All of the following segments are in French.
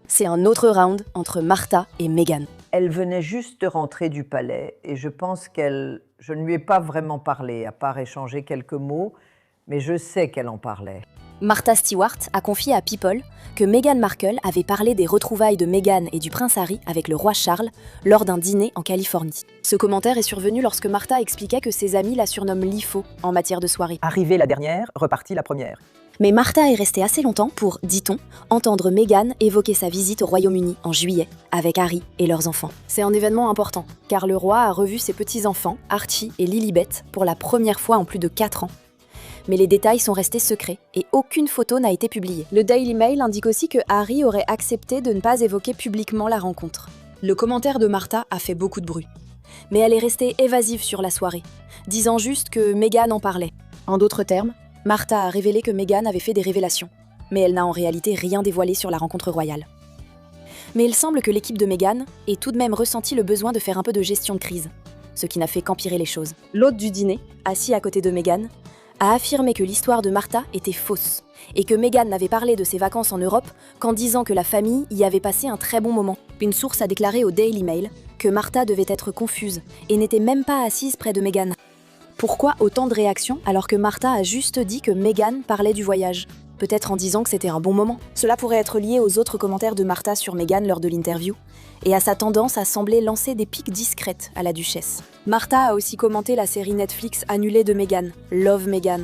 C'est un autre round entre Martha et Meghan. Elle venait juste de rentrer du palais et je pense je ne lui ai pas vraiment parlé, à part échanger quelques mots, mais je sais qu'elle en parlait. Martha Stewart a confié à People que Meghan Markle avait parlé des retrouvailles de Meghan et du prince Harry avec le roi Charles lors d'un dîner en Californie. Ce commentaire est survenu lorsque Martha expliquait que ses amis la surnomment l'IFO en matière de soirée. Arrivée la dernière, repartie la première. Mais Martha est restée assez longtemps pour, dit-on, entendre Meghan évoquer sa visite au Royaume-Uni en juillet avec Harry et leurs enfants. C'est un événement important, car le roi a revu ses petits-enfants, Archie et Lilibet, pour la première fois en plus de 4 ans. Mais les détails sont restés secrets et aucune photo n'a été publiée. Le Daily Mail indique aussi que Harry aurait accepté de ne pas évoquer publiquement la rencontre. Le commentaire de Martha a fait beaucoup de bruit. Mais elle est restée évasive sur la soirée, disant juste que Meghan en parlait. En d'autres termes, Martha a révélé que Meghan avait fait des révélations, mais elle n'a en réalité rien dévoilé sur la rencontre royale. Mais il semble que l'équipe de Meghan ait tout de même ressenti le besoin de faire un peu de gestion de crise, ce qui n'a fait qu'empirer les choses. L'hôte du dîner, assis à côté de Meghan, a affirmé que l'histoire de Martha était fausse et que Meghan n'avait parlé de ses vacances en Europe qu'en disant que la famille y avait passé un très bon moment. Une source a déclaré au Daily Mail que Martha devait être confuse et n'était même pas assise près de Meghan. Pourquoi autant de réactions alors que Martha a juste dit que Meghan parlait du voyage ? Peut-être en disant que c'était un bon moment. Cela pourrait être lié aux autres commentaires de Martha sur Meghan lors de l'interview et à sa tendance à sembler lancer des piques discrètes à la duchesse. Martha a aussi commenté la série Netflix annulée de Meghan, Love Meghan,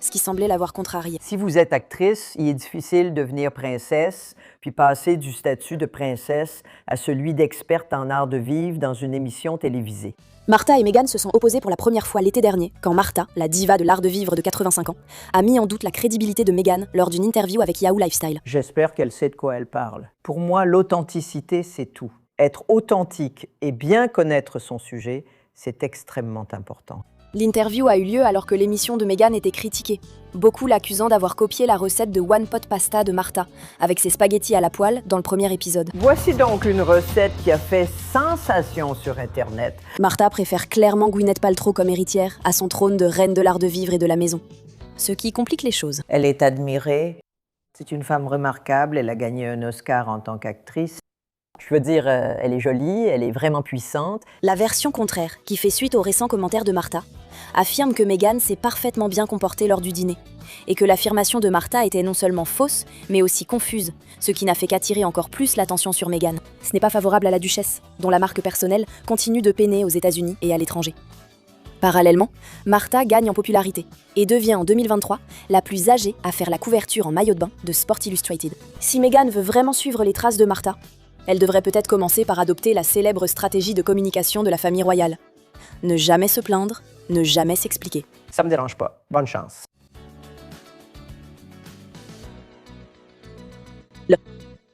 ce qui semblait l'avoir contrariée. Si vous êtes actrice, il est difficile de devenir princesse, puis passer du statut de princesse à celui d'experte en art de vivre dans une émission télévisée. Martha et Meghan se sont opposées pour la première fois l'été dernier, quand Martha, la diva de l'art de vivre de 85 ans, a mis en doute la crédibilité de Meghan lors d'une interview avec Yahoo Lifestyle. J'espère qu'elle sait de quoi elle parle. Pour moi, l'authenticité, c'est tout. Être authentique et bien connaître son sujet, c'est extrêmement important. L'interview a eu lieu alors que l'émission de Meghan était critiquée, beaucoup l'accusant d'avoir copié la recette de One Pot Pasta de Martha, avec ses spaghettis à la poêle dans le premier épisode. Voici donc une recette qui a fait sensation sur Internet. Martha préfère clairement Gwyneth Paltrow comme héritière à son trône de reine de l'art de vivre et de la maison, ce qui complique les choses. Elle est admirée, c'est une femme remarquable, elle a gagné un Oscar en tant qu'actrice. Je veux dire, elle est jolie, elle est vraiment puissante. La version contraire, qui fait suite aux récents commentaires de Martha, affirme que Meghan s'est parfaitement bien comportée lors du dîner, et que l'affirmation de Martha était non seulement fausse, mais aussi confuse, ce qui n'a fait qu'attirer encore plus l'attention sur Meghan. Ce n'est pas favorable à la duchesse, dont la marque personnelle continue de peiner aux États-Unis et à l'étranger. Parallèlement, Martha gagne en popularité et devient en 2023 la plus âgée à faire la couverture en maillot de bain de Sport Illustrated. Si Meghan veut vraiment suivre les traces de Martha, elle devrait peut-être commencer par adopter la célèbre stratégie de communication de la famille royale. Ne jamais se plaindre, ne jamais s'expliquer. Ça me dérange pas. Bonne chance.